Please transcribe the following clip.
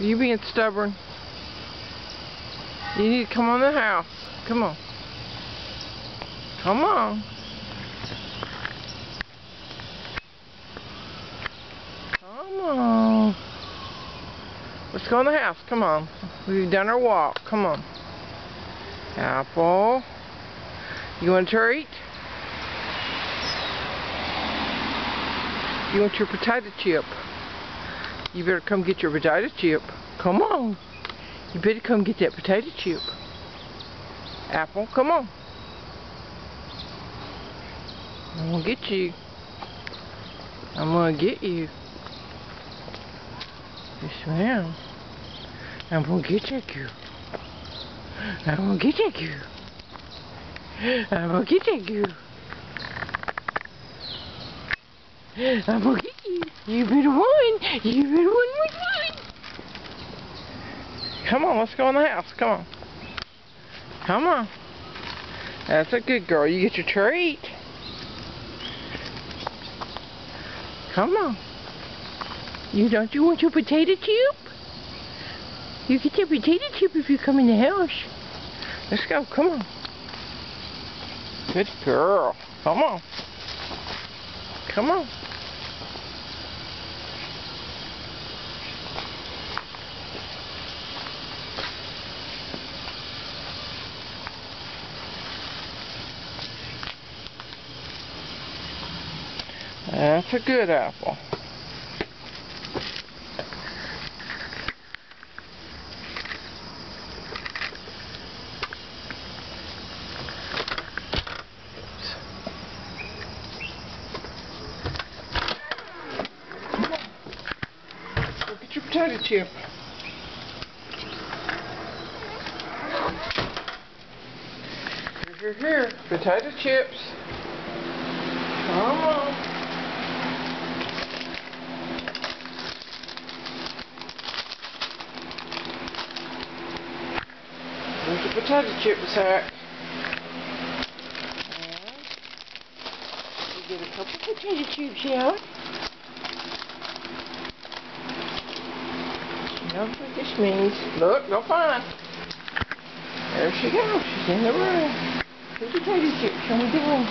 You being stubborn. You need to come on the house. Come on. Come on. Come on. Let's go in the house. Come on. We've done our walk. Come on. Apple. You want a treat? You want your potato chip? You better come get your potato chip. Come on. You better come get that potato chip. Apple, come on. I'm gonna get you. I'm gonna get you. Yes, ma'am. I'm gonna get you. I'm gonna get you. I'm gonna get you. I'm gonna get you. You better run. You better run. Come on, let's go in the house. Come on. Come on. That's a good girl. You get your treat. Come on. You want your potato chip? You get your potato chip if you come in the house. Let's go. Come on. Good girl. Come on. Come on. That's a good apple. Go get your potato chip. Here. Potato chips. Come on. There's the potato chip sack. And you get a couple potato chips out. You know what this means. Look, go find. There she goes. She's in the room. The potato chips. Show me the room.